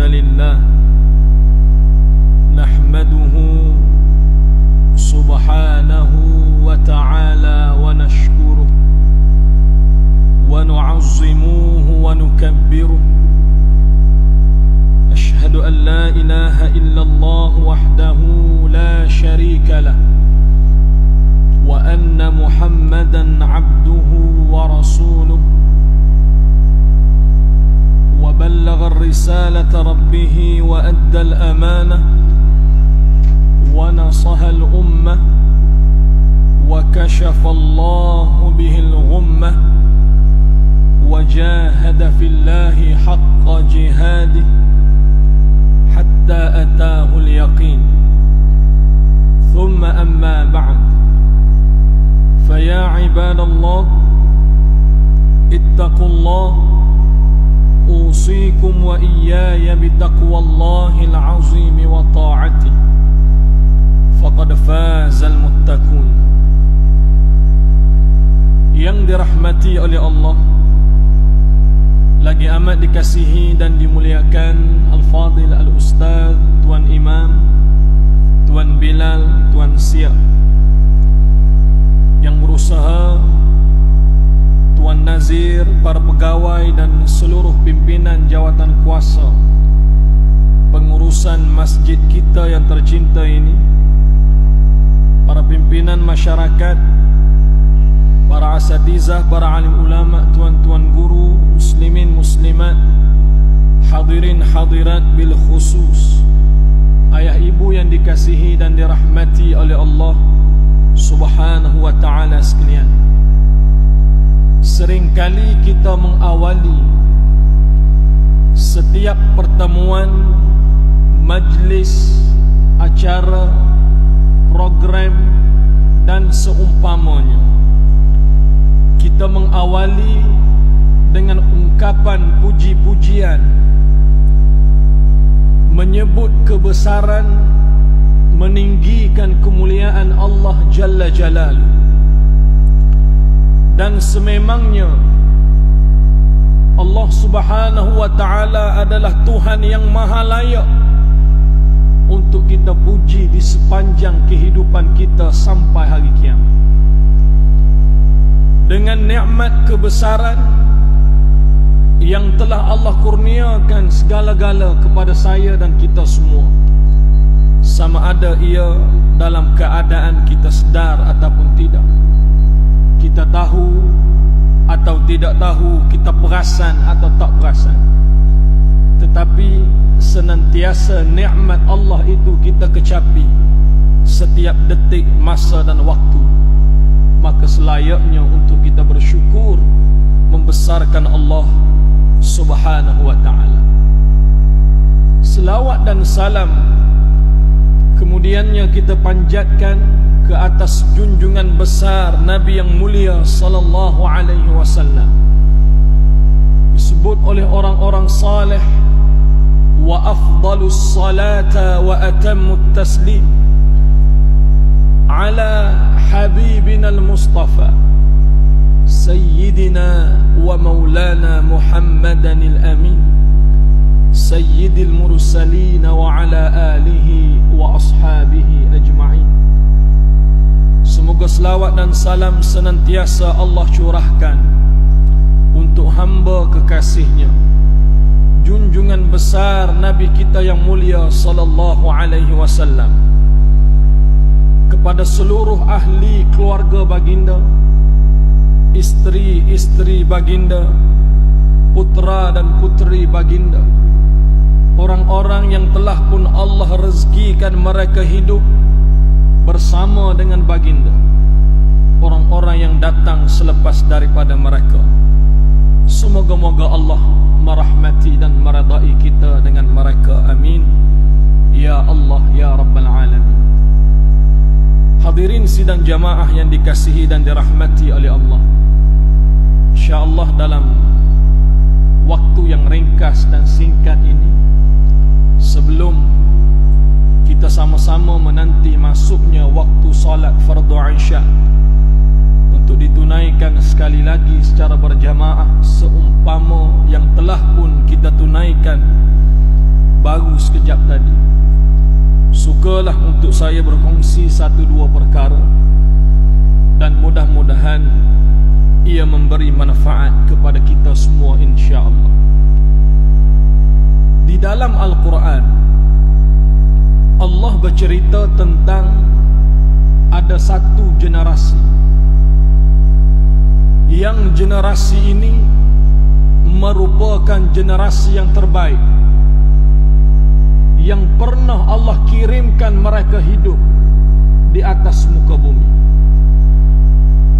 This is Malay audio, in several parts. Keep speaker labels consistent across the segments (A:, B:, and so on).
A: لله نحمده سبحانه وتعالى ونشكره ونعظمه ونكبره. أشهد أن لا إله إلا الله وحده لا شريك له وأن محمدا عبده ورسوله وبلغ الرسالة ربه وأدى الأمانة ونصح الأمة وكشف الله به الغمة وجاهد في الله حق جهاده حتى أتاه اليقين. ثم أما بعد، فيا عباد الله اتقوا الله، أوصيكم وإياي بتقوى الله العظيم وطاعته، فقد فاز المتقون. Yang dirahmati oleh Allah, lagi amat dikasihi dan dimuliakan Al-Fadil Al-Ustaz Tuan Imam, Tuan Bilal, Tuan Siap, yang berusaha, Tuan Nazir, para pegawai dan seluruh pimpinan jawatan kuasa pengurusan masjid kita yang tercinta ini, para pimpinan masyarakat, para asatizah, para alim ulama, tuan-tuan guru, muslimin muslimat, hadirin hadirat bil khusus, ayah ibu yang dikasihi dan dirahmati oleh Allah Subhanahu wa ta'ala sekalian. Seringkali kita mengawali setiap pertemuan, majlis, acara, program dan seumpamanya, kita mengawali dengan ungkapan puji-pujian, menyebut kebesaran, meninggikan kemuliaan Allah Jalla Jalaluh. Dan sememangnya Allah Subhanahu wa ta'ala adalah Tuhan yang maha layak untuk kita puji di sepanjang kehidupan kita sampai hari kiamat. Dengan nikmat kebesaran yang telah Allah kurniakan segala-gala kepada saya dan kita semua, sama ada ia dalam keadaan kita sedar ataupun tidak, kita tahu atau tidak tahu, kita perasan atau tak perasan, tetapi senantiasa nikmat Allah itu kita kecapi setiap detik masa dan waktu. Maka selayaknya untuk kita bersyukur, membesarkan Allah Subhanahu wa ta'ala. Selawat dan salam kemudiannya kita panjatkan ke atas junjungan besar Nabi yang mulia sallallahu alaihi wasallam, disebut oleh orang-orang saleh, wa afdalus salata wa atammut taslim ala habibina al-Mustafa sayyidina wa maulana Muhammadan al-Amin sayyidil mursalin wa ala alihi wa ashabihi ajma'in. Semoga selawat dan salam senantiasa Allah curahkan untuk hamba kekasihnya, junjungan besar Nabi kita yang mulia sallallahu alaihi wasallam, kepada seluruh ahli keluarga baginda, isteri-isteri baginda, putra dan puteri baginda, orang-orang yang telah pun Allah rezekikan mereka hidup bersama dengan baginda, orang-orang yang datang selepas daripada mereka. Semoga-moga Allah merahmati dan meredai kita dengan mereka. Amin ya Allah ya Rabbal Alamin. Hadirin sidang jamaah yang dikasihi dan dirahmati oleh Allah, InsyaAllah dalam waktu yang ringkas dan singkat ini, sebelum kita sama-sama menanti masuknya waktu salat fardu Isya untuk ditunaikan sekali lagi secara berjamaah seumpama yang telah pun kita tunaikan baru sekejap tadi. Sukalah untuk saya berkongsi satu dua perkara, dan mudah-mudahan ia memberi manfaat kepada kita semua insya-Allah. Di dalam Al-Quran, Allah bercerita tentang ada satu generasi, yang generasi ini merupakan generasi yang terbaik, yang pernah Allah kirimkan mereka hidup di atas muka bumi.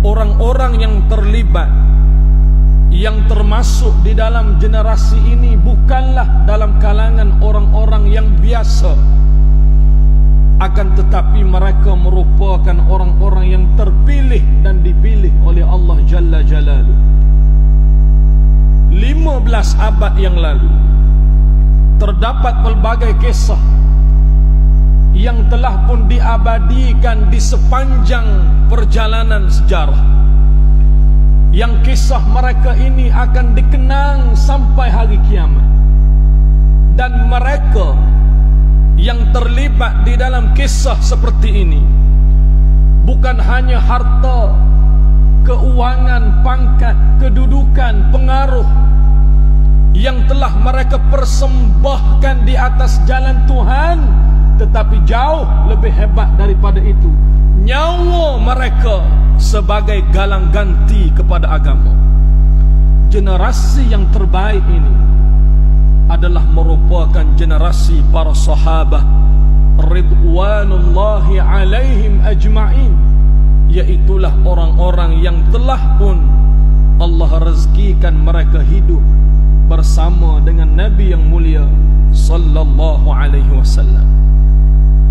A: Orang-orang yang terlibat, yang termasuk di dalam generasi ini, bukanlah dalam kalangan orang-orang yang biasa, akan tetapi mereka merupakan orang-orang yang terpilih dan dipilih oleh Allah Jalla Jalaluh. 15 abad yang lalu terdapat pelbagai kisah yang telah pun diabadikan di sepanjang perjalanan sejarah, yang kisah mereka ini akan dikenang sampai hari kiamat. Dan mereka yang terlibat di dalam kisah seperti ini bukan hanya harta, keuangan, pangkat, kedudukan, pengaruh yang telah mereka persembahkan di atas jalan Tuhan, tetapi jauh lebih hebat daripada itu, nyawa mereka sebagai galang ganti kepada agama. Generasi yang terbaik ini adalah merupakan generasi para sahabat ridwanullahi alaihim ajma'in, yaitulah orang-orang yang telah pun Allah rezekikan mereka hidup bersama dengan Nabi yang mulia sallallahu alaihi wasallam.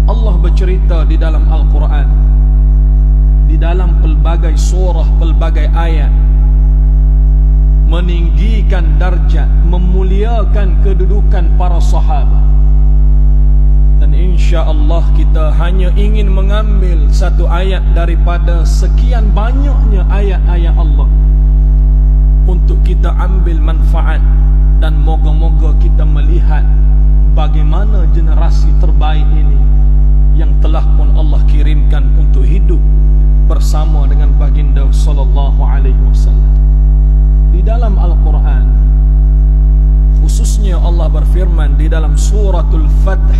A: Allah bercerita di dalam Al-Quran, di dalam pelbagai surah, pelbagai ayat, meninggikan darjat, memuliakan kedudukan para sahabat. Dan insya-Allah kita hanya ingin mengambil satu ayat daripada sekian banyaknya ayat-ayat Allah untuk kita ambil manfaat, dan moga-moga kita melihat bagaimana generasi terbaik ini yang telah pun Allah kirimkan untuk hidup bersama dengan baginda sallallahu alaihi wasallam. Di dalam Al-Quran, khususnya Allah berfirman di dalam suratul Fath,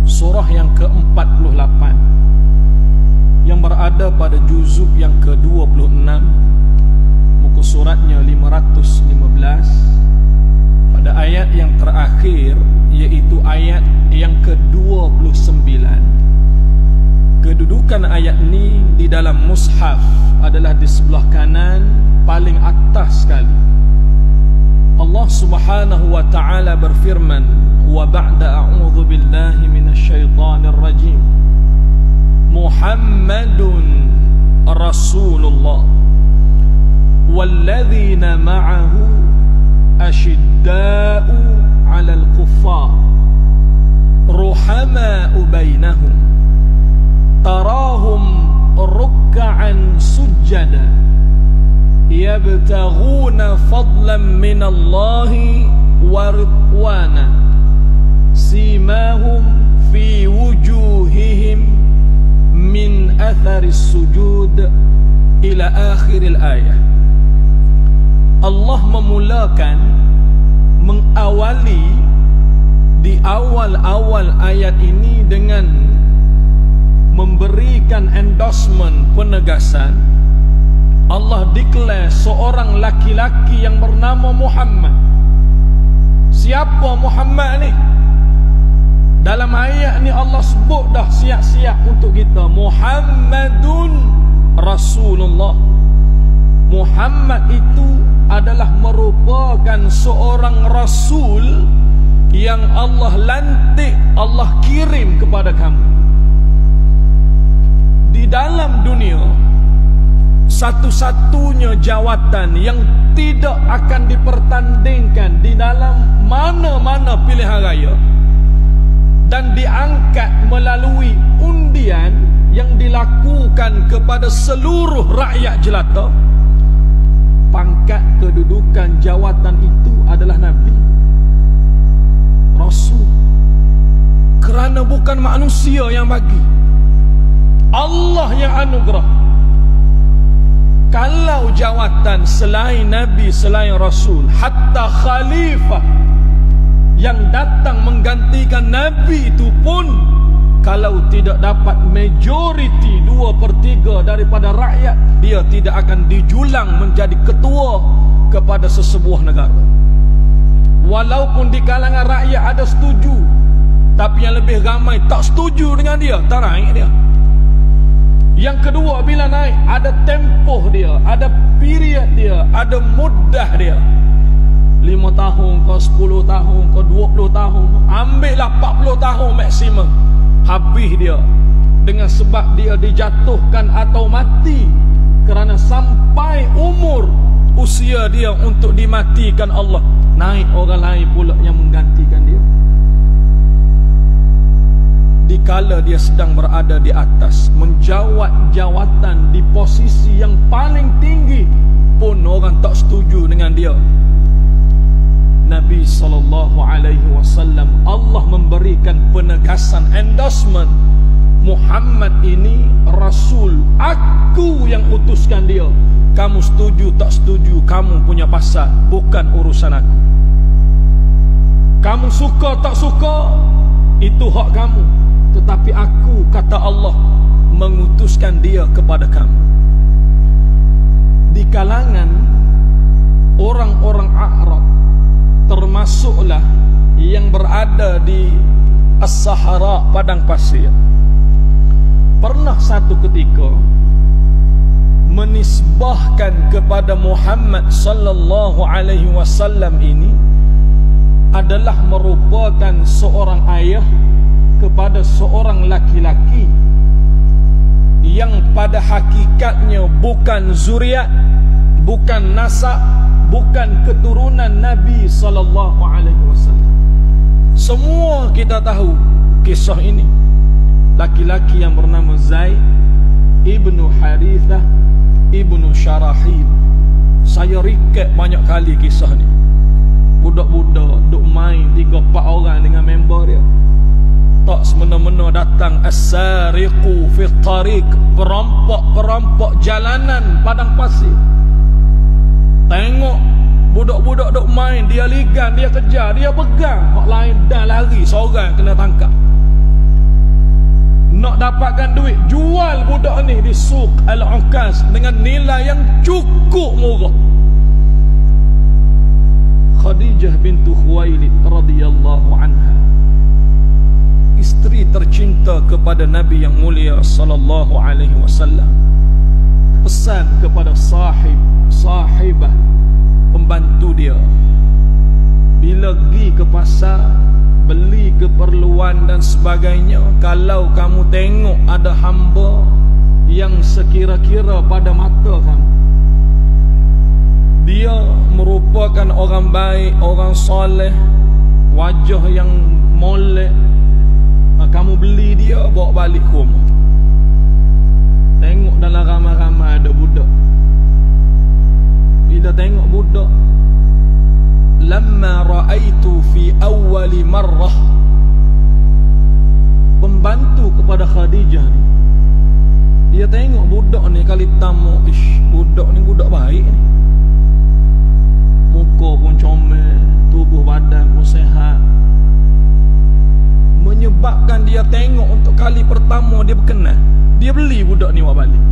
A: surah yang ke-48, yang berada pada juzuk yang ke-26, muka suratnya 515, pada ayat yang terakhir, yaitu ayat yang ke-29. Kedudukan ayat ini di dalam mushaf adalah di sebelah kanan paling atas sekali. Allah Subhanahu wa taala berfirman, wa ba'da a'udzu billahi minasyaitonir rajim, Muhammadun Rasulullah walladzina ma'ahu asyidda'u 'alal kuffar ruhama'u bainahum tarahum ruk'an sujada yabtaghuna fadlan minallahi wa ridwana simahum fi wujuhihim min atharis sujud ila akhiril ayah. Allah memulakan, mengawali di awal-awal ayat ini dengan memberikan endorsement, penegasan. Allah declare seorang laki-laki yang bernama Muhammad. Siapa Muhammad ni? Dalam ayat ni Allah sebut dah siap-siap untuk kita, Muhammadun Rasulullah. Muhammad itu adalah merupakan seorang Rasul yang Allah lantik, Allah kirim kepada kamu. Di dalam dunia, satu-satunya jawatan yang tidak akan dipertandingkan di dalam mana-mana pilihan raya dan diangkat melalui undian yang dilakukan kepada seluruh rakyat jelata, pangkat kedudukan jawatan itu adalah Nabi. bukan manusia yang bagi, Allah yang anugerah. Kalau jawatan selain Nabi, selain Rasul, hatta khalifah yang datang menggantikan Nabi itu pun, kalau tidak dapat majoriti 2/3 daripada rakyat, dia tidak akan dijulang menjadi ketua kepada sesebuah negara. Walaupun di kalangan rakyat ada setuju, tapi yang lebih ramai tak setuju dengan dia, tak naik dia. Yang kedua, bila naik ada tempoh dia, ada period dia, ada muddah dia. 5 tahun ke 10 tahun ke 20 tahun, ambillah 40 tahun maksimum, habis dia. Dengan sebab dia dijatuhkan atau mati kerana sampai umur usia dia untuk dimatikan Allah, naik orang lain pula yang menggantikan dia. Dikala dia sedang berada di atas, menjawat jawatan di posisi yang paling tinggi pun orang tak setuju dengan dia. Nabi SAW, Allah memberikan penegasan, endorsement, Muhammad ini Rasul, aku yang utuskan dia. Kamu setuju tak setuju, kamu punya pasal, bukan urusan aku. Kamu suka tak suka, itu hak kamu. Tetapi aku, kata Allah, mengutuskan dia kepada kamu. Di kalangan orang-orang Arab, termasuklah yang berada di As-Sahara, padang pasir, pernah satu ketika menisbahkan kepada Muhammad sallallahu alaihi wasallam ini adalah merupakan seorang ayah kepada seorang laki-laki yang pada hakikatnya bukan zuriat, bukan nasab, bukan keturunan Nabi sallallahu alaihi wasallam. Semua kita tahu kisah ini. Laki-laki yang bernama Zaid ibnu Harithah ibnu Syarahil. Saya recap banyak kali kisah ni. Budak-budak duk main 3-4 orang dengan member dia. Tak semena-mena datang as-sariqu fi tariq, perampok-perampok jalanan padang pasir. Tengok budak-budak duk main, dia ligan, dia kejar, dia pegang, hak lain dah lari, seorang kena tangkap. Nak dapatkan duit, jual budak ni di Suq Al-Ukaz dengan nilai yang cukup murah. Khadijah bintu Khuwailid radhiyallahu anha, isteri tercinta kepada Nabi yang mulia sallallahu alaihi wasallam, pesan kepada sahibah, pembantu dia, bila pergi ke pasar beli keperluan dan sebagainya, kalau kamu tengok ada hamba yang sekira-kira pada mata kamu, dia merupakan orang baik, orang soleh, wajah yang molek, kamu beli dia, bawa balik ke rumah. Tengok dalam ramai-ramai ada budak. Bila tengok budak, lamma ra'aitu fi awwali marrah, pembantu kepada Khadijah ni, dia tengok budak ni kali tamu, budak ni budak baik ni, muka pun comel, tubuh badan pun sehat, menyebabkan dia tengok untuk kali pertama dia berkenan. Dia beli budak ni bawa balik.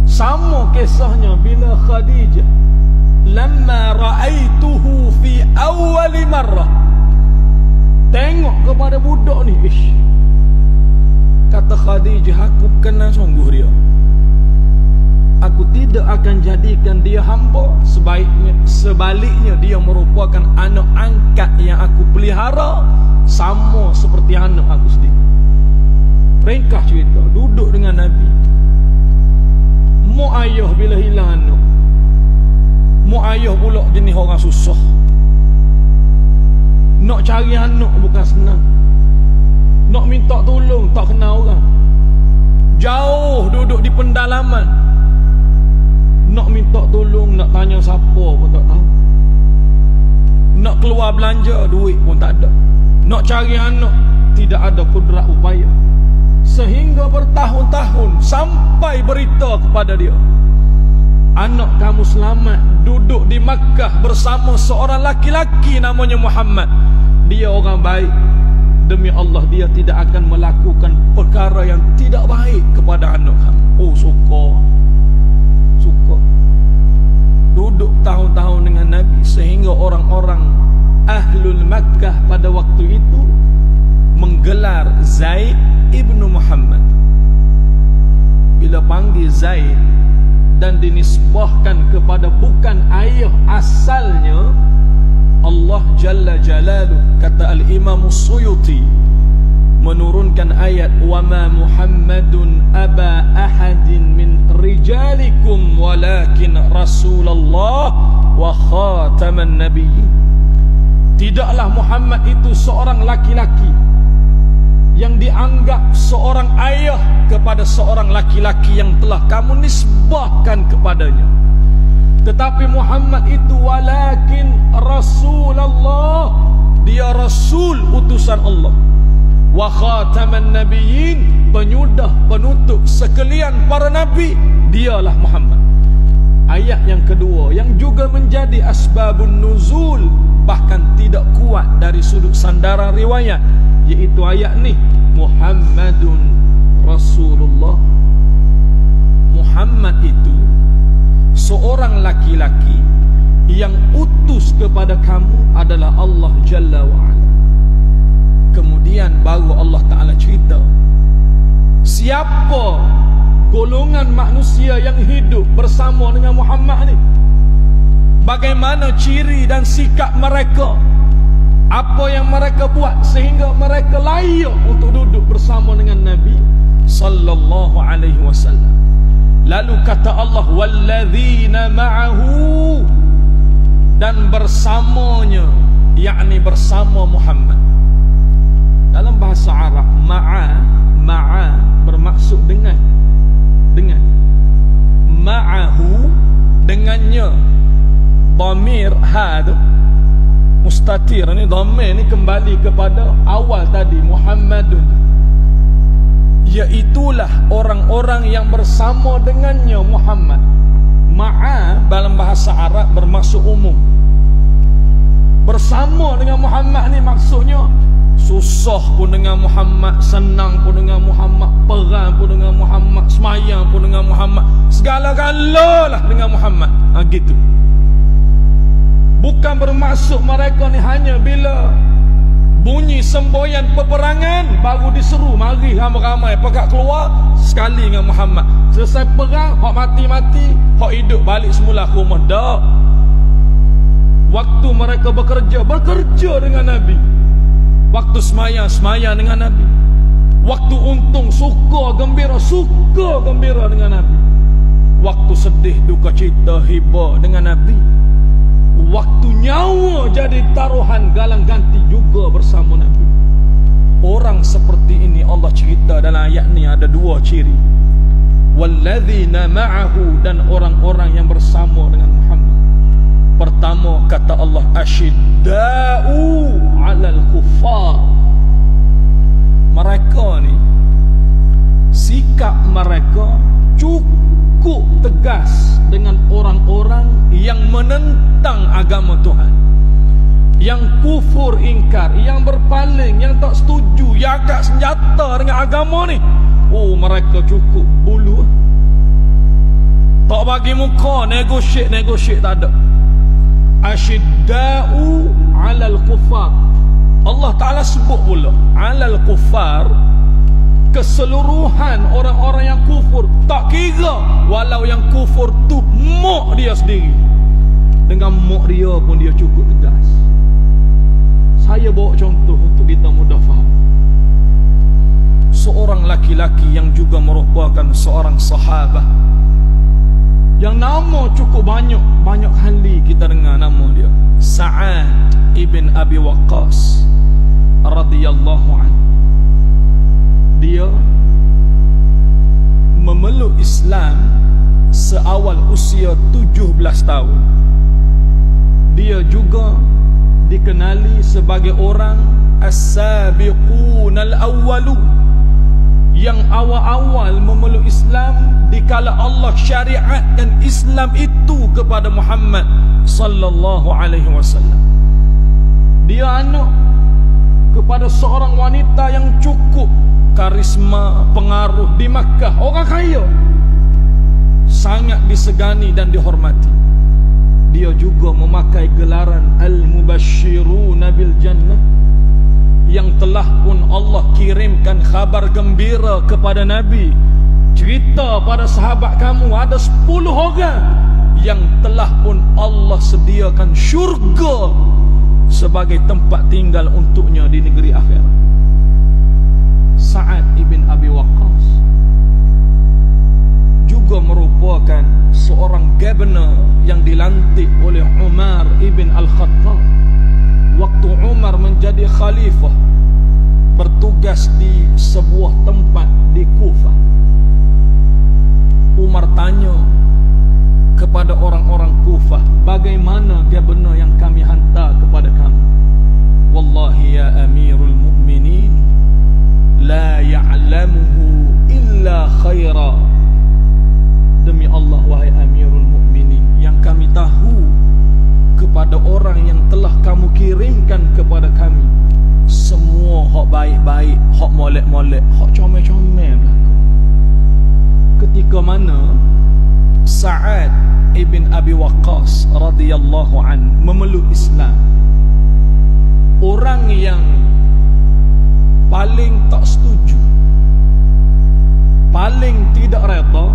A: Sama kisahnya bila Khadijah, lamma ra'aituhu fi awwali marrah, tengok kepada budak ni, kata Khadijah, aku kenal sungguh dia, aku tidak akan jadikan dia hamba, sebaliknya dia merupakan anak angkat yang aku pelihara, sama seperti anak aku sendiri. Ringkas cerita, duduk dengan Nabi. Mak ayah bila hilang anak, mak ayah pula jenis orang susah. Nak cari anak bukan senang, nak minta tolong tak kenal orang, jauh duduk di pendalaman, nak minta tolong, nak tanya siapa pun tak tahu, nak keluar belanja duit pun tak ada, nak cari anak tidak ada kudrat upaya. Sehingga bertahun-tahun sampai berita kepada dia, anak kamu selamat, duduk di Makkah bersama seorang laki-laki namanya Muhammad. Dia orang baik. Demi Allah, dia tidak akan melakukan perkara yang tidak baik kepada anak kamu. Oh, suka duduk tahun-tahun dengan Nabi, sehingga orang-orang Ahlul Makkah pada waktu itu menggelar Zaid ibnu Muhammad. Bila panggil Zaid dan dinisbahkan kepada bukan ayah asalnya, Allah Jalla Jalaluh, kata Al-Imam Suyuti, menurunkan ayat wa ma Muhammadun aba ahadin min rijalikum walakin Rasulullah wa khataman nabiyyin. Tidaklah Muhammad itu seorang laki-laki yang dianggap seorang ayah kepada seorang laki-laki yang telah kamu nisbahkan kepadanya, tetapi Muhammad itu walakin Rasulullah, dia Rasul utusan Allah, wa khataman nabiyyin, penyudah penutup sekalian para nabi, dialah Muhammad. Ayat yang kedua yang juga menjadi asbabun nuzul, bahkan tidak kuat dari sudut sandaran riwayat, yaitu ayat ni, Muhammadun Rasulullah. Muhammad itu seorang laki-laki yang utus kepada kamu adalah Allah Jalla wa'ala. Kemudian baru Allah Ta'ala cerita siapa golongan manusia yang hidup bersama dengan Muhammad ni, bagaimana ciri dan sikap mereka, apa yang mereka buat sehingga mereka layak untuk duduk bersama dengan Nabi sallallahu alaihi wasallam. Lalu kata Allah, walladzina ma'ahu, dan bersamanya, yakni bersama Muhammad. Dalam bahasa Arab, ma'a bermaksud dengan ma'ahu, dengannya. Dhamir had mustatir ni, dhamir ni kembali kepada awal tadi, Muhammadun, iaitulah orang-orang yang bersama dengannya Muhammad. Ma'a dalam bahasa Arab bermaksud umum. Bersama dengan Muhammad ni maksudnya susah pun dengan Muhammad, senang pun dengan Muhammad, perang pun dengan Muhammad, semayang pun dengan Muhammad, segala-galalah dengan Muhammad. Gitu. Bukan bermaksud mereka ni hanya bila bunyi semboyan peperangan baru diseru mari ramai-ramai pekat keluar sekali dengan Muhammad. Selesai perang, hak mati-mati, hak hidup balik semula ke rumah. Tak. Waktu mereka bekerja dengan Nabi. Waktu semayang dengan Nabi. Waktu untung suka gembira dengan Nabi. Waktu sedih duka cita hibah dengan Nabi. Waktu nyawa jadi taruhan galang ganti juga bersama Nabi. Orang seperti ini Allah cerita dalam ayat ni ada dua ciri. Walladzina ma'ahu, dan orang-orang yang bersama dengan Muhammad. Pertama kata Allah, asyidda'u 'alal kuffar. Mereka ni sikap mereka cukup tegas dengan orang-orang yang menentang agama Tuhan, yang kufur ingkar, yang berpaling, yang tak setuju, yang agak senjata dengan agama ni. Oh, mereka cukup bulu, tak bagi muka, negotiate tak ada. Asyidda'u 'alal kuffar. Allah Ta'ala sebut pula 'alal kuffar, keseluruhan orang-orang yang kufur, tak kira walau yang kufur tu mak dia sendiri, dengan mak dia pun dia cukup tegas. Saya bawa contoh untuk kita mudah faham. Seorang laki-laki yang juga merupakan seorang sahabat, yang nama cukup banyak kali kita dengar nama dia, Sa'ad ibn Abi Waqqas radhiyallahu anhu. Dia memeluk Islam seawal usia 17 tahun. Dia juga dikenali sebagai orang as-sabiqun al-awwalu, yang awal-awal memeluk Islam dikala Allah syariatkan Islam itu kepada Muhammad sallallahu alaihi wasallam. Dia anak kepada seorang wanita yang cukup karisma, pengaruh di Makkah, orang kaya, sangat disegani dan dihormati. Dia juga memakai gelaran Al-Mubashshiruna bil Jannah, yang telah pun Allah kirimkan khabar gembira kepada Nabi. Cerita pada sahabat kamu ada 10 orang yang telah pun Allah sediakan syurga sebagai tempat tinggal untuknya di negeri akhirat. Sa'ad ibn Abi Waqqas juga merupakan seorang governor yang dilantik oleh Umar ibn Al-Khattab waktu Umar menjadi khalifah, bertugas di sebuah tempat di Kufah. Umar tanya kepada orang-orang Kufah, bagaimana governor yang kami hantar kepada kamu? Wallahi ya Amirul Mu'minin, la ya'lamuhu illa khaira. Demi Allah wahai Amirul Mu'minin, yang kami tahu kepada orang yang telah kamu kirimkan kepada kami semua hak baik-baik, hak molek-molek, hak comel-comel berlaku. Ketika mana Sa'ad ibn Abi Waqqas radhiyallahu an memeluk Islam, orang yang paling tak setuju, paling tidak reda,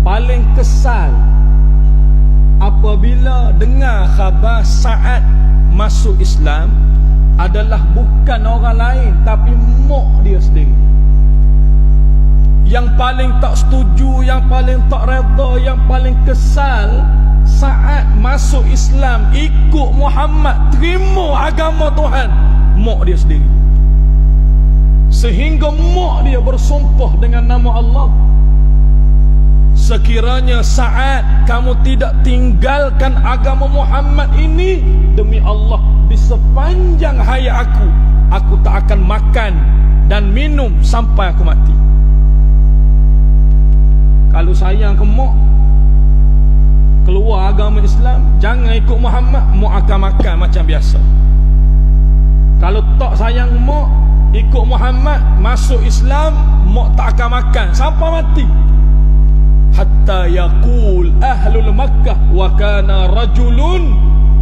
A: paling kesal apabila dengar khabar Sa'ad masuk Islam adalah bukan orang lain tapi mak dia sendiri. Yang paling tak setuju, yang paling tak reda, yang paling kesal Sa'ad masuk Islam, ikut Muhammad, terima agama Tuhan, mak dia sendiri. Sehingga mak dia bersumpah dengan nama Allah, sekiranya Sa'ad kamu tidak tinggalkan agama Muhammad ini, demi Allah di sepanjang hayat aku tak akan makan dan minum sampai aku mati. Kalau sayang ke mak, keluar agama Islam, jangan ikut Muhammad, mak akan makan macam biasa. Kalau tak sayang mak, ikut Muhammad, masuk Islam, mak tak akan makan sampai mati. Hatta yaqul ahlul Makkah wa kana rajulun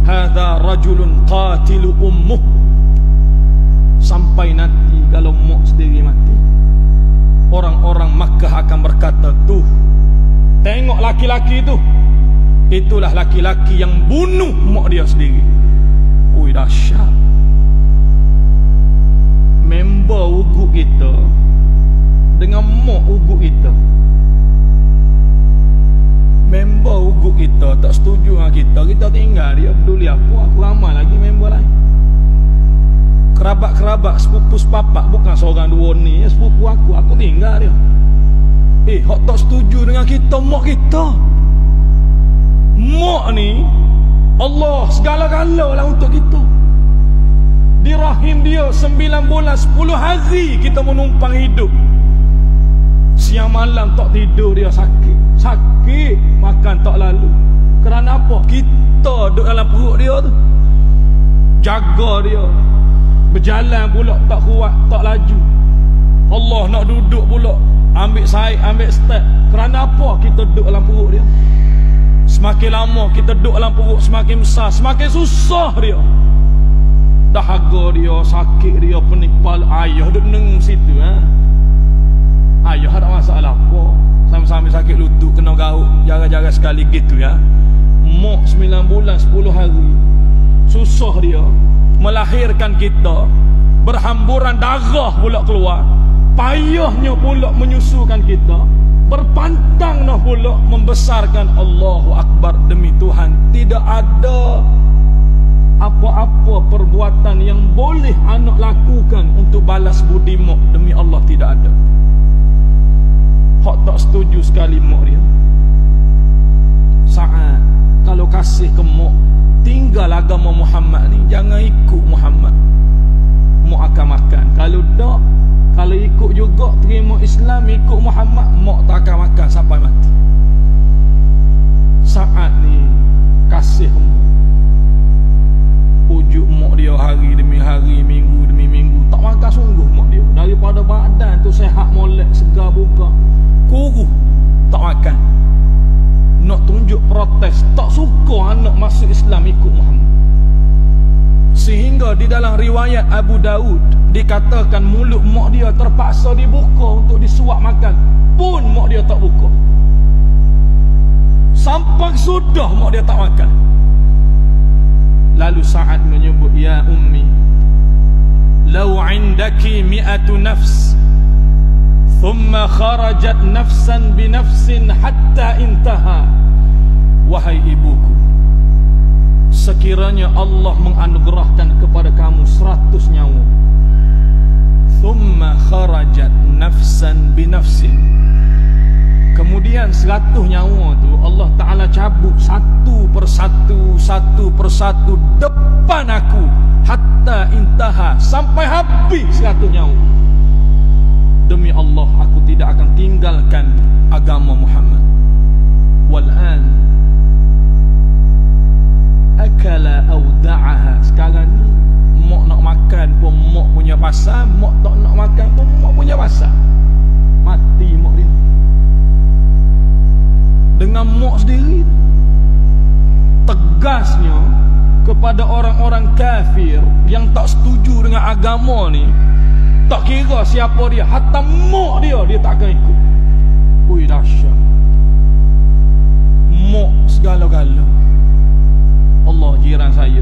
A: hadha rajulun qatilu ummuh. Sampai nanti kalau mak sendiri mati, orang-orang Makkah akan berkata, tuh tengok laki-laki itu, itulah laki-laki yang bunuh mak dia sendiri. Ui, dahsyat. Member ugut kita dengan mak ugut kita, member ugut kita tak setuju dengan kita, kita tinggal dia, peduli aku ramai lagi member lain. Kerabat-kerabat, sepupu sepapak, bukan seorang dua ni, sepupu aku tinggal dia. Hak tak setuju dengan kita, mak kita. Mak ni Allah segala-gala lah untuk kita. Di rahim dia 9 bulan 10 hari kita menumpang hidup. Siang malam tak tidur dia, sakit, makan tak lalu. Kerana apa? Kita duduk dalam perut dia tu, jaga dia, berjalan pula tak kuat, tak laju. Allah nak duduk pula, ambil saik, ambil step. Kerana apa? Kita duduk dalam perut dia. Semakin lama kita duduk dalam perut, semakin besar, semakin susah dia. Dahaga dia, sakit dia, pening kepala. Ayah duduk nengung situ. Ayah ada masalah apa? Sambil-sambil sakit lutut, kena gaut, jaga-jaga sekali gitu ya. Mak 9 bulan 10 hari, susah dia melahirkan kita, berhamburan darah pula keluar, payahnya pula menyusukan kita, berpantang nah pula membesarkan. Allahu Akbar. Demi Tuhan, tidak ada apa-apa perbuatan yang boleh anak lakukan untuk balas budi mak. Demi Allah tidak ada. Hak tak setuju sekali mak dia. Sa'ad kalau kasih ke mak, tinggal agama Muhammad ni, jangan ikut Muhammad. Mak akan makan. Kalau tak, kalau ikut juga terima Islam, ikut Muhammad, mak tak akan makan sampai mati. Saat ni kasih mak, pujuk mak dia hari demi hari, minggu demi minggu, tak makan sungguh mak dia. Daripada badan tu sehat molek, segar buka, kuruh, tak makan. Nak tunjuk protes, tak suka anak masuk Islam ikut Muhammad. Sehingga di dalam riwayat Abu Daud dikatakan mulut mak dia terpaksa dibuka untuk disuap makan, pun mak dia tak buka. Sampai sudah mak dia tak makan. Lalu Sa'ad menyebut, ya ummi, law indaki mi'atu nafs thumma kharajat nafsan binafsin hatta intaha. Wahai ibuku, sekiranya Allah menganugerahkan kepada kamu 100 nyawa, thumma kharajat nafsan binafsin, kemudian 100 nyawa tu Allah Ta'ala cabut satu persatu depan aku, hatta intaha, sampai habis 100 nyawa. Demi Allah, aku tidak akan tinggalkan agama Muhammad. Wal'an akala aw da'aha, sekarang ni mak nak makan pun mak punya pasal, mak tak nak makan pun mak punya pasal. Mati mak dia dengan mak sendiri. Tegasnya kepada orang-orang kafir yang tak setuju dengan agama ni, tak kira siapa dia, hatta mak dia tak akan ikut. Ui, dahsyat. Mak segala-gala. Allah, jiran saya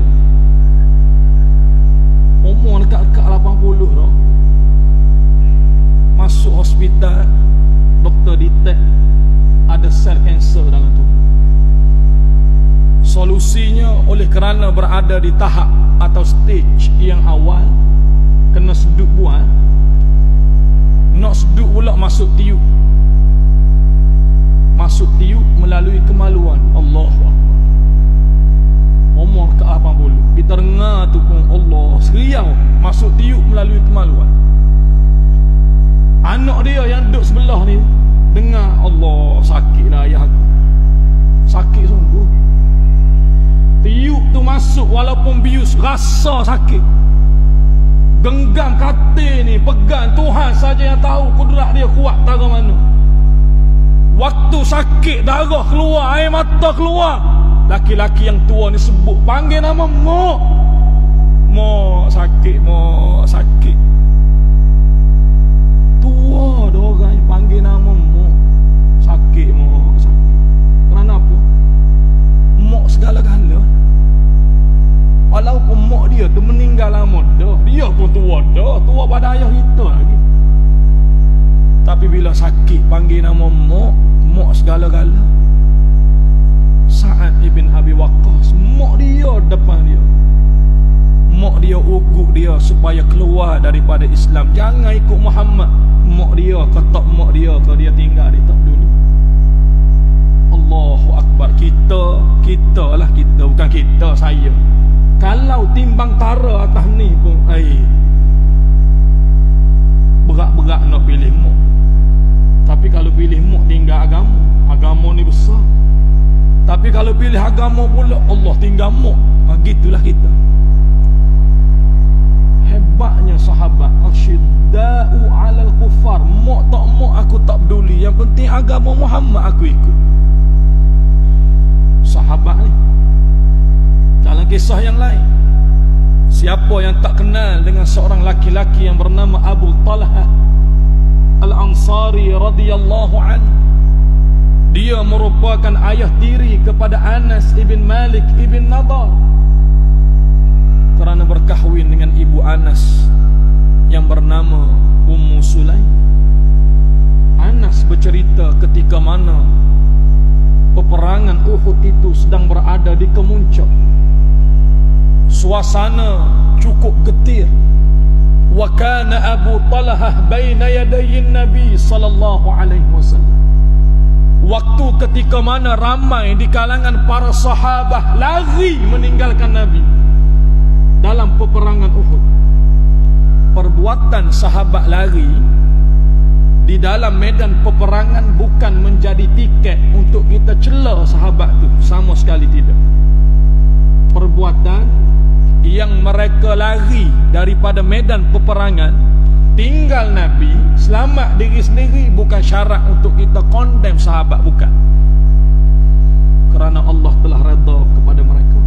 A: umur dekat-dekat 80 dah, masuk hospital, doktor detect ada sel kanser dalam tubuh. Solusinya, oleh kerana berada di tahap atau stage yang awal, kena sedut buah. Nak sedut pula masuk tiup. Masuk tiup melalui kemaluan. Allahu Akbar. Umur ke 80, kita dengar tu pun Allah seriau, masuk tiup melalui kemaluan. Anak dia yang duduk sebelah ni dengar, Allah, sakitlah ayah aku, sakit sungguh. Tiup tu masuk, walaupun bius, rasa sakit. Genggam katil ni, pegang, Tuhan saja yang tahu kudrat dia kuat darah mana. Waktu sakit, darah keluar, air mata keluar, laki-laki yang tua ni sebut, panggil nama mak. Mak sakit, mak sakit. Tua dah orang yang panggil nama mak. Sakit, mak sakit. Kerana apa? Mak segala-gala. Walaupun mak dia tu meninggal lama dah, dia pun tua dah, tua pada ayah kita lagi. Tapi bila sakit panggil nama mak, mak segala-gala. Sa'ad ibn Abi Waqqas, mak dia depan dia, mak dia ugut dia supaya keluar daripada Islam. Jangan ikut Muhammad. Mak dia ketak mak dia kalau dia tinggal di tak dulu. Allahu Akbar. Kita lah kita, bukan kita saya. Kalau timbang tara atas ni pun berat-berat nak pilih mak. Tapi kalau pilih mak tinggal agama, agama ni besar. Tapi kalau pilih agama pula, Allah tinggal mak. Gitulah kita. Hebatnya sahabat, asyidda'u 'alal kufar. Mak tak mak aku tak peduli, yang penting agama Muhammad aku ikut. Sahabat ni dalam kisah yang lain, siapa yang tak kenal dengan seorang laki-laki yang bernama Abu Talha Al-Ansari radhiyallahu anhu? Dia merupakan ayah tiri kepada Anas ibn Malik ibn Nadar, kerana berkahwin dengan ibu Anas yang bernama Ummu Sulaim. Anas bercerita ketika mana peperangan Uhud itu sedang berada di kemuncak. Suasana cukup getir. Wa kana Abu Talhah baina yadayin Nabi sallallahu alaihi wasallam. waktu ketika mana ramai di kalangan para sahabat lari meninggalkan Nabi dalam peperangan Uhud. Perbuatan sahabat lari di dalam medan peperangan bukan menjadi tiket untuk kita cela sahabat tu, sama sekali tidak. Perbuatan yang mereka lari daripada medan peperangan, tinggal Nabi, selamat diri sendiri, bukan syarat untuk kita condemn sahabat, bukan. Kerana Allah telah redha kepada mereka.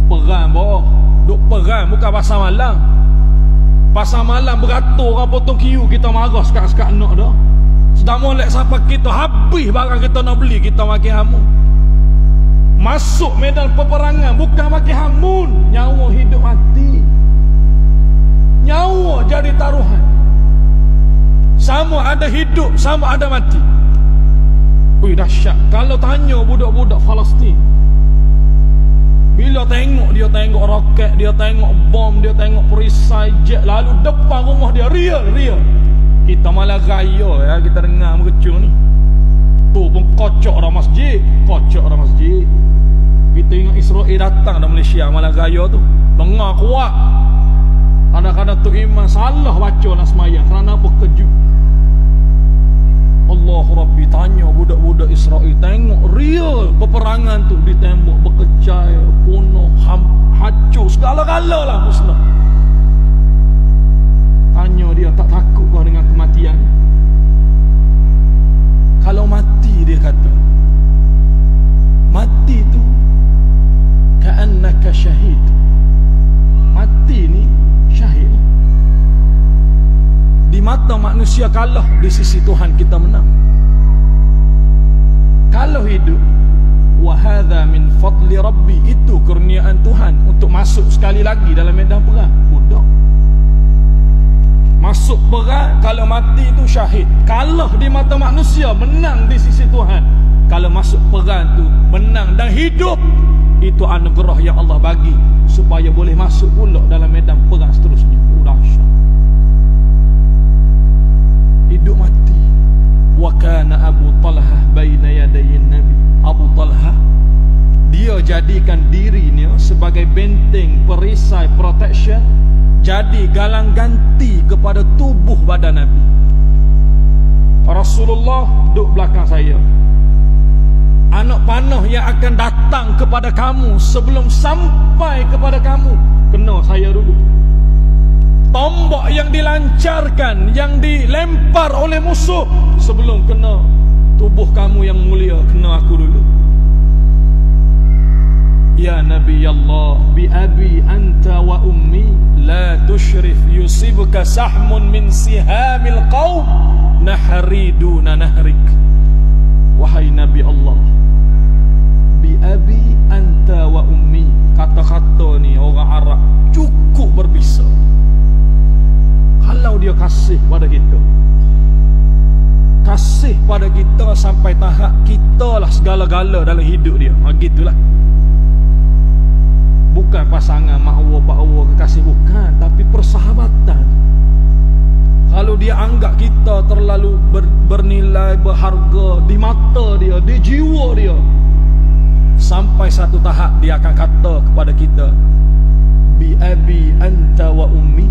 A: Perang boh, duk perang bukan pasal malam. Pasal malam beratur orang potong kiu, kita marah sekat-sekat nak dah. Sedang molek siapa kita habis barang kita nak beli, kita makin hamun. Masuk medan peperangan bukan makin hamun, nyawa hidup mati. Nyawa jadi taruhan. Sama ada hidup, sama ada mati. Ui, dahsyat. Kalau tanya budak-budak Palestin, bila dia tengok roket, dia tengok bom, dia tengok perisai jet lalu depan rumah dia, real. Kita malah raya ya, kita dengar mercung ni. Tu pun kocok orang masjid. Kita ingat Israel datang dari Malaysia, malah raya tu dengar kuat. Kadang-kadang tu iman salah baca nak semayang kerana apa? Kejut. Allah Rabbi tanya budak-budak Israel, tengok real peperangan tu, ditembak berkecai, bunuh, hancur, segala-gala lah musnah. Tanya dia, tak takut kau dengan kematian? Kalau mati, dia kata, mati tu ka'annaka syahid. Mati ni syahid. Di mata manusia kalah, di sisi Tuhan kita menang. Kalau hidup, wa hadza min fadli rabbi, itu kurniaan Tuhan untuk masuk sekali lagi dalam medan perang. Budak masuk perang, kalau mati itu syahid. Kalah di mata manusia, menang di sisi Tuhan. Kalau masuk perang tu menang dan hidup, itu anugerah yang Allah bagi supaya boleh masuk pula dalam medan perang seterusnya. Dahsyat. Hidup mati. Wa kana Abu Talha baina yadayin Nabi. Abu Talha, dia jadikan dirinya sebagai benteng, perisai, protection, jadi galang ganti kepada tubuh badan Nabi. Rasulullah duduk belakang saya. Anak panah yang akan datang kepada kamu, sebelum sampai kepada kamu, kena saya dulu. Tombak yang dilancarkan, yang dilempar oleh musuh, sebelum kena tubuh kamu yang mulia, kena aku dulu. Ya Nabi Allah, bi abi anta wa ummi, la tushrif yusibuka sahmun min sihamil qawm, nahri duna nahrik. Wahai Nabi Allah, bi abi anta wa ummi, kata-kata ni orang Arab cukup berbisa. Kalau dia kasih pada kita, kasih pada kita sampai tahap kita lah segala-gala dalam hidup dia, gitulah. Bukan pasangan mak awak, pak awak, kekasih, bukan, tapi persahabatan. Kalau dia anggap kita terlalu bernilai, berharga di mata dia, di jiwa dia, sampai satu tahap dia akan kata kepada kita, bi abi anta wa ummi.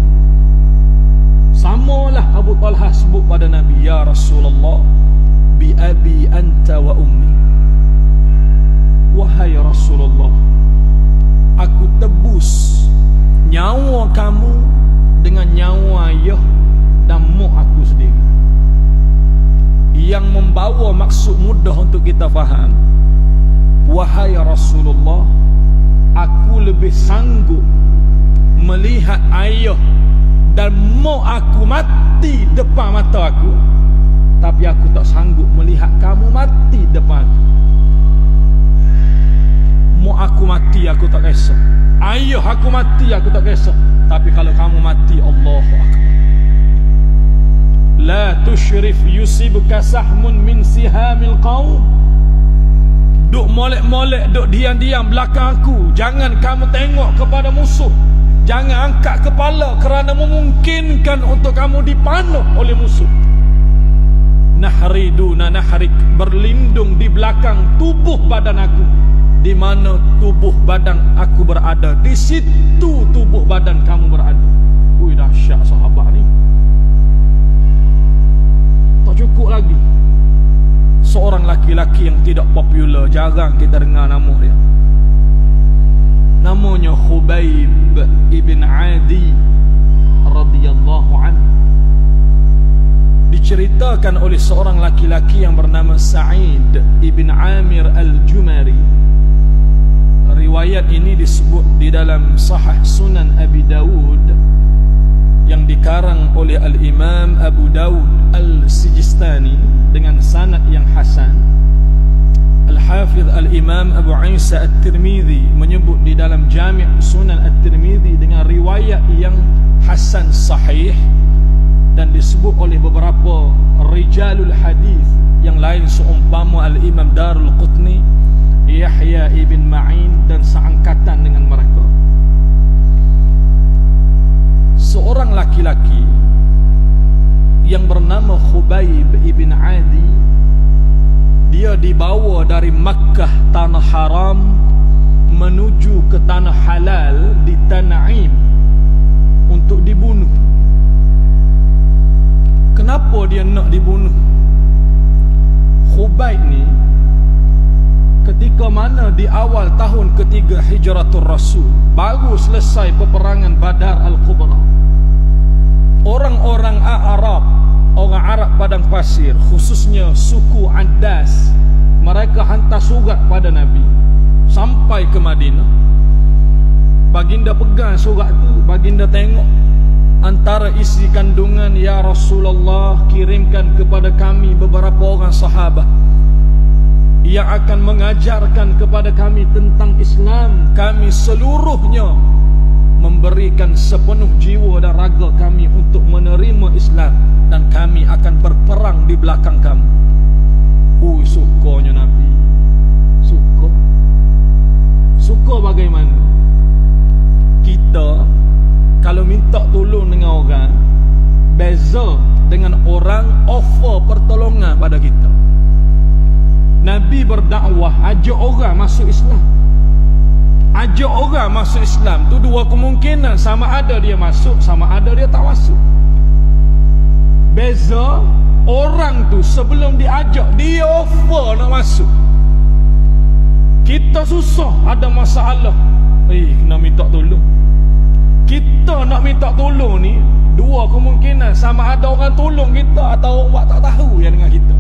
A: Samalah Abu Talha sebut pada Nabi, ya Rasulullah, bi abi anta wa ummi. Wahai Rasulullah, aku tebus nyawa kamu dengan nyawa ayah dan mak aku sendiri. Yang membawa maksud mudah untuk kita faham, wahai Rasulullah, aku lebih sanggup melihat ayah dan mak aku mati depan mata aku, tapi aku tak sanggup melihat kamu mati depan aku. Mak aku mati aku tak kisah, ayah aku mati aku tak kisah, tapi kalau kamu mati, Allahu Akbar. La tushrif yusibuka sahmun min sihamil qawm. Duk molek-molek, duk diam-diam belakang aku, jangan kamu tengok kepada musuh. Jangan angkat kepala kerana memungkinkan untuk kamu dipanah oleh musuh. nahri duna nahrik, berlindung di belakang tubuh badan aku. Di mana tubuh badan aku berada, di situ tubuh badan kamu berada. Ui, dahsyat sahabat ni. Tak cukup lagi, seorang laki-laki yang tidak popular, jarang kita dengar nama dia. Namanya Khubayb ibn Adi radhiyallahu anhu. Diceritakan oleh seorang laki-laki yang bernama Sa'id ibn Amir al-Jumari. Riwayat ini disebut di dalam Sahih Sunan Abi Dawud yang dikarang oleh Al-Imam Abu Dawud Al-Sijistani dengan sanad yang hasan. Al-Hafidh Al-Imam Abu Isa At-Tirmidhi menyebut di dalam Jami' Sunan At-Tirmidhi dengan riwayat yang hasan sahih, dan disebut oleh beberapa rijalul hadith yang lain seumpama Al-Imam Darul Qutni, Yahya ibn Ma'in dan seangkatan dengan mereka. Seorang laki-laki yang bernama Khubayb ibn Adi, dia dibawa dari Makkah, tanah haram, menuju ke tanah halal di Tan'im untuk dibunuh. Kenapa dia nak dibunuh? Khubayb ni ketika mana di awal tahun ketiga Hijratul Rasul, baru selesai peperangan Badar Al-Kubra, orang-orang Arab, orang Arab padang pasir, khususnya suku Adas, mereka hantar surat pada Nabi sampai ke Madinah. Baginda pegang surat tu, baginda tengok, antara isi kandungan, ya Rasulullah, kirimkan kepada kami beberapa orang sahabat yang akan mengajarkan kepada kami tentang Islam. Kami seluruhnya memberikan sepenuh jiwa dan raga kami untuk menerima Islam, dan kami akan berperang di belakang kamu. Sukanya Nabi. Suka bagaimana? Kita kalau minta tolong dengan orang, beza dengan orang offer pertolongan pada kita. Nabi berdakwah, ajak orang masuk Islam. Ajak orang masuk Islam tu dua kemungkinan, sama ada dia masuk, sama ada dia tak masuk. Beza orang tu sebelum diajak, dia offer nak masuk. Kita susah, ada masalah, kena minta tolong. Kita nak minta tolong ni dua kemungkinan, sama ada orang tolong kita atau orang tak tahu yang dengan kita.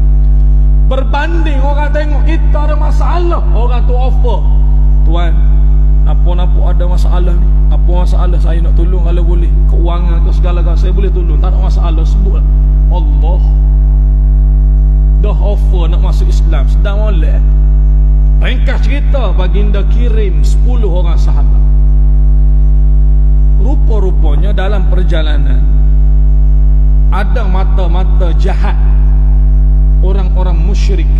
A: Berbanding orang tengok kita ada masalah, orang tu offer, tuan, apa-apa ada masalah ni, apa masalah saya nak tolong, kalau boleh, keuangan ke segala-galanya saya boleh tolong, tak ada masalah, sebutlah Allah. Dah offer nak masuk Islam, sedang boleh. Ringkas cerita, baginda kirim 10 orang sahabat. Rupa-rupanya dalam perjalanan ada mata-mata jahat, orang-orang musyrik.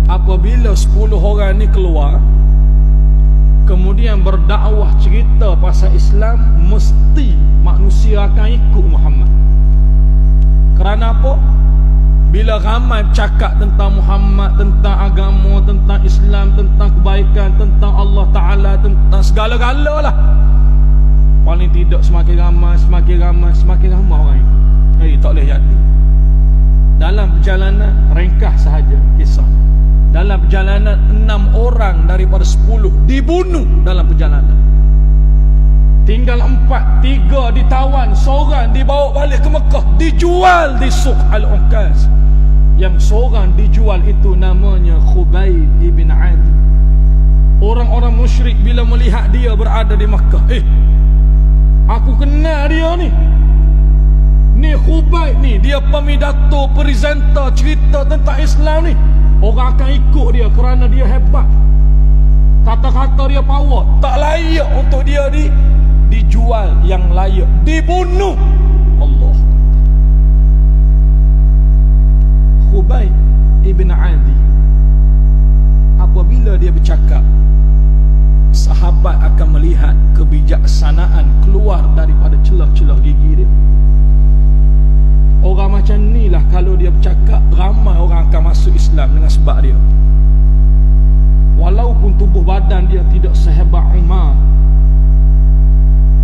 A: Apabila 10 orang ni keluar, kemudian berdakwah cerita pasal Islam, mesti manusia akan ikut Muhammad. Kerana apa? Bila ramai cakap tentang Muhammad, tentang agama, tentang Islam, tentang kebaikan, tentang Allah Ta'ala, tentang segala-gala lah, paling tidak semakin ramai orang ikut. Tak boleh jadi. Dalam perjalanan, ringkas sahaja kisah, dalam perjalanan 6 orang daripada 10 dibunuh dalam perjalanan. Tinggal 4, 3 ditawan, seorang dibawa balik ke Mekah, dijual di Suq Al-Uqas. Yang seorang dijual itu namanya Khubayb ibn Adi. Orang-orang musyrik bila melihat dia berada di Mekah, aku kenal dia ni. Ni Khubayb ni, dia pemidato, presenter, cerita tentang Islam ni. Orang akan ikut dia kerana dia hebat, kata-kata dia power. Tak layak untuk dia dijual, yang layak dibunuh. Allah. Khubayb ibn Adi, apabila dia bercakap, sahabat akan melihat kebijaksanaan keluar daripada celah-celah gigi dia. Orang macam ni lah kalau dia bercakap, ramai orang akan masuk Islam dengan sebab dia. Walaupun tubuh badan dia tidak sehebat Umar,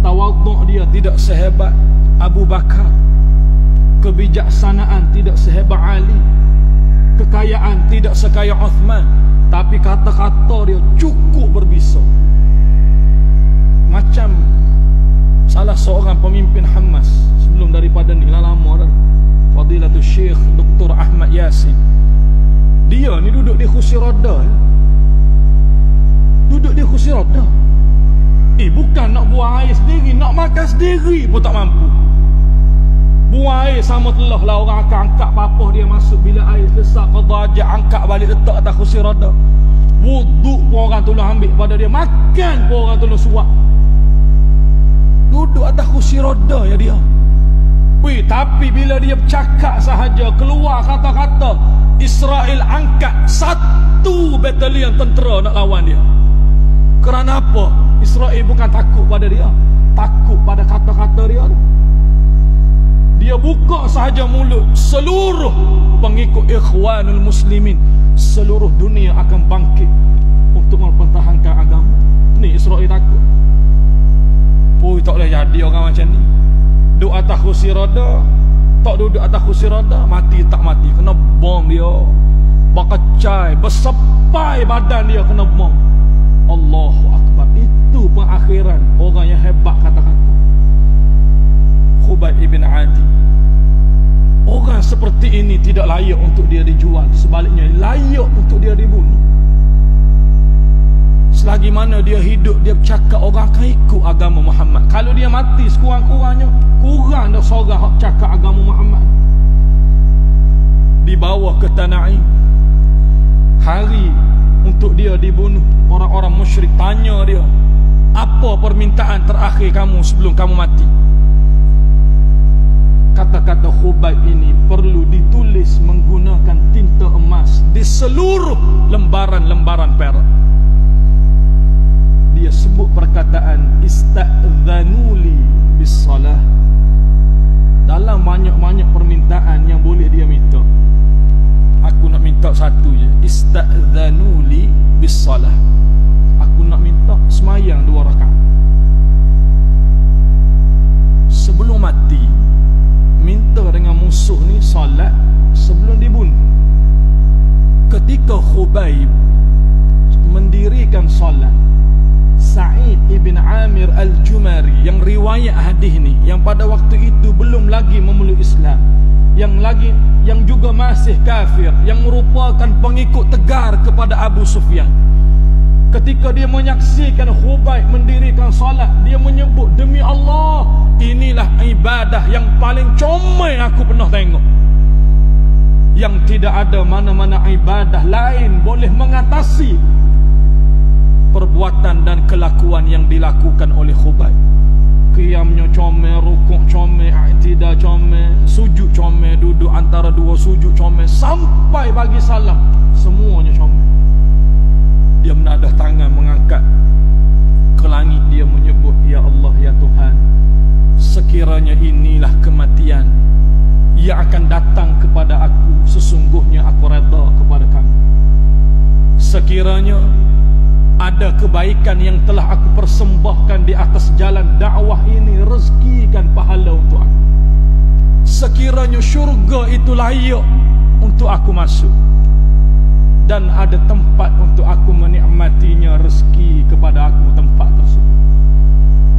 A: tawaduk dia tidak sehebat Abu Bakar, kebijaksanaan tidak sehebat Ali, kekayaan tidak sekaya Uthman, tapi kata-kata dia cukup berbisa. Macam salah seorang pemimpin Hamas sebelum daripada ni, lama dah, Fadilatul Syekh Dr. Ahmad Yasin. Dia ni duduk di kursi roda ya. Duduk di kursi roda. Bukan nak buang air sendiri, nak makan sendiri pun tak mampu. Buang air sama telah lah, orang akan angkat papah dia masuk. Bila air selesai, qada hajat, angkat balik letak atas kursi roda. Wuduk pun orang tolong ambil pada dia, makan pun orang tolong suap. Duduk atas kursi roda ya dia. Tapi bila dia bercakap sahaja, keluar kata-kata, Israel angkat 1 batalion tentera nak lawan dia. Kerana apa? Israel bukan takut pada dia, takut pada kata-kata dia. Dia buka sahaja mulut, seluruh pengikut Ikhwanul Muslimin seluruh dunia akan bangkit untuk mempertahankan agama. Ni Israel takut. Tak boleh jadi orang macam ni. Duduk atas kursi roda, tak duduk atas kursi roda, mati tak mati, kena bom dia, bakacai, bersepai badan dia kena bom. Allahu Akbar. Itu pengakhiran orang yang hebat kata-kata. Khubayb ibn Adi. Orang seperti ini tidak layak untuk dia dijual, sebaliknya layak untuk dia dibunuh. Selagi mana dia hidup, dia bercakap, orang akan ikut agama Muhammad. Kalau dia mati, sekurang-kurangnya kurang dah seorang hak cakap agama Muhammad. Dibawa ke Tanaim, hari untuk dia dibunuh. Orang-orang musyrik tanya dia, apa permintaan terakhir kamu sebelum kamu mati? Kata-kata Khubayb ini perlu ditulis menggunakan tinta emas di seluruh lembaran-lembaran perak. Dia sebut perkataan ista'dhanuli bis-salah. Dalam banyak-banyak permintaan yang boleh dia minta, aku nak minta satu je, ista'dhanuli bis-salah. Aku nak minta semayang 2 rakaat. Sebelum mati, minta dengan musuh ni salat sebelum dibunuh. Ketika Khubayb mendirikan salat, Sa'id ibn Amir al-Jumari yang riwayat hadis ni, yang pada waktu itu belum lagi memeluk Islam, yang juga masih kafir, yang merupakan pengikut tegar kepada Abu Sufyan, ketika dia menyaksikan Khubayb mendirikan salat, dia menyebut, demi Allah, inilah ibadah yang paling comel aku pernah tengok, yang tidak ada mana-mana ibadah lain boleh mengatasi perbuatan dan kelakuan yang dilakukan oleh Khubayb. Qiyamnya comel, rukuk comel, i'tidal comel, sujud comel, duduk antara 2 sujud comel, sampai bagi salam semuanya comel. Dia menadah tangan, mengangkat ke langit, dia menyebut, ya Allah, ya Tuhan, sekiranya inilah kematian yang akan datang kepada aku, sesungguhnya aku redha kepada kamu. Sekiranya ada kebaikan yang telah aku persembahkan di atas jalan dakwah ini, rezekikan pahala untuk aku. Sekiranya syurga itu layak untuk aku masuk, dan ada tempat untuk aku menikmatinya, rezeki kepada aku tempat tersebut.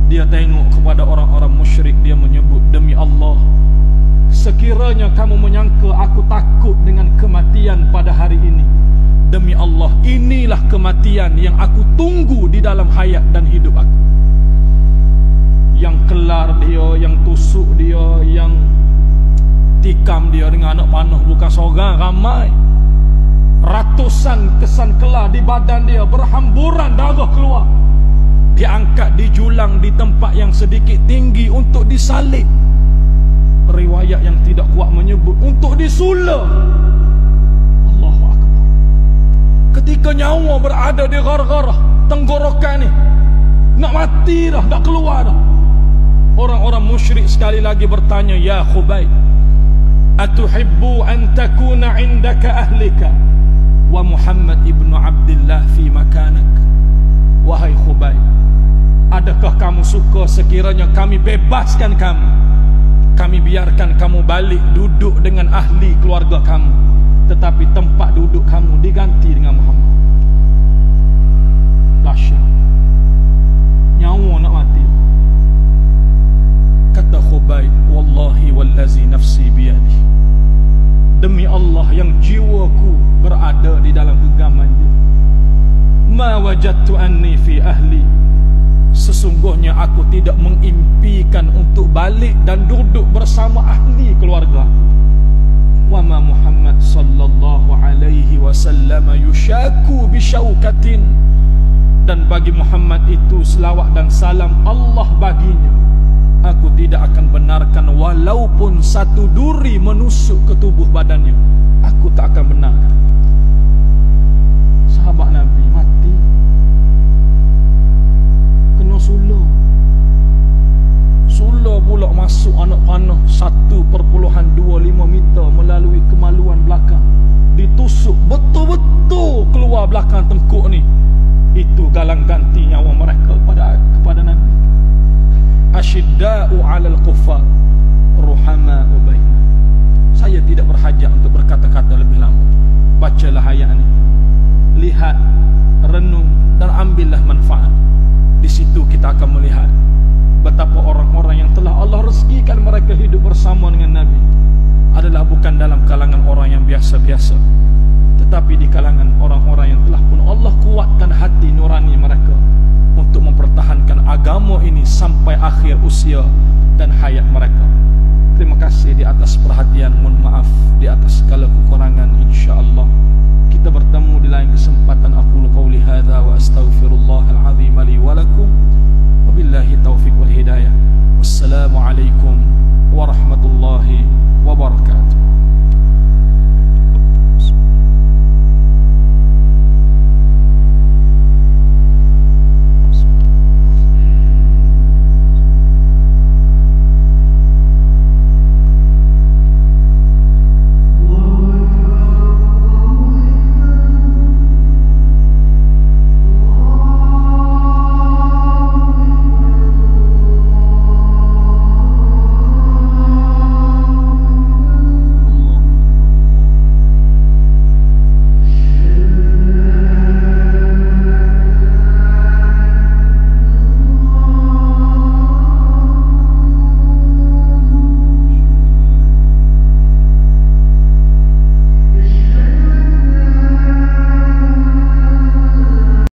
A: Dia tengok kepada orang-orang musyrik, dia menyebut, demi Allah, sekiranya kamu menyangka aku takut dengan kematian pada hari ini, demi Allah, inilah kematian yang aku tunggu di dalam hayat dan hidup aku. Yang kelar dia, yang tusuk dia, yang tikam dia dengan anak panah bukan seorang, ramai. Ratusan kesan kelar di badan dia, berhamburan darah keluar. Diangkat, dijulang di tempat yang sedikit tinggi untuk disalib. Riwayat yang tidak kuat menyebut untuk disula. Allahu Akbar. Ketika nyawa berada di gargarah tenggorokan ni, nak mati dah, nak keluar dah, orang-orang musyrik sekali lagi bertanya, ya Khubayb, atuhibbu an takuna indaka ahlika wa Muhammad ibnu Abdullah fi makanak. Wahai Khubayb, adakah kamu suka sekiranya kami bebaskan kamu, kami biarkan kamu balik duduk dengan ahli keluarga kamu, tetapi tempat duduk kamu diganti dengan Muhammad? Dahsyat, nyawa nak mati. Kata Khubayb, wallahi wallazi nafsi biyadi, demi Allah yang jiwaku berada di dalam genggaman dia, ma wajadtu anni fi ahli, sesungguhnya aku tidak mengimpikan untuk balik dan duduk bersama ahli keluarga. Wa ma Muhammad sallallahu alaihi wasallam yushaku bi syaukatin, dan bagi Muhammad itu selawat dan salam Allah baginya, aku tidak akan benarkan walaupun satu duri menusuk ke tubuh badannya, aku tak akan benarkan. Sahabat Nabi mati kena sula pula masuk anak panah 1.25 meter melalui kemaluan belakang, ditusuk betul-betul keluar belakang tengkuk ni. Itu galang ganti nyawa mereka kepada Nabi. Asyidda'u 'alal kuffar ruhama'u bainahum. Saya tidak berhajat untuk berkata-kata lebih lama. Bacalah ayat ni, lihat, renung dan ambillah manfaat. Di situ kita akan melihat betapa orang-orang yang telah Allah rezekikan mereka hidup bersama dengan Nabi adalah bukan dalam kalangan orang yang biasa-biasa, tetapi di kalangan orang-orang yang telah pun Allah kuatkan hati nurani mereka untuk mempertahankan agama ini sampai akhir usia dan hayat mereka. Terima kasih di atas perhatian, mohon maaf di atas segala kekurangan. InsyaAllah kita bertemu di lain kesempatan. Aqulu qawli hadza wa astaghfirullahal azim li wa lakum, wabillahi taufiq wal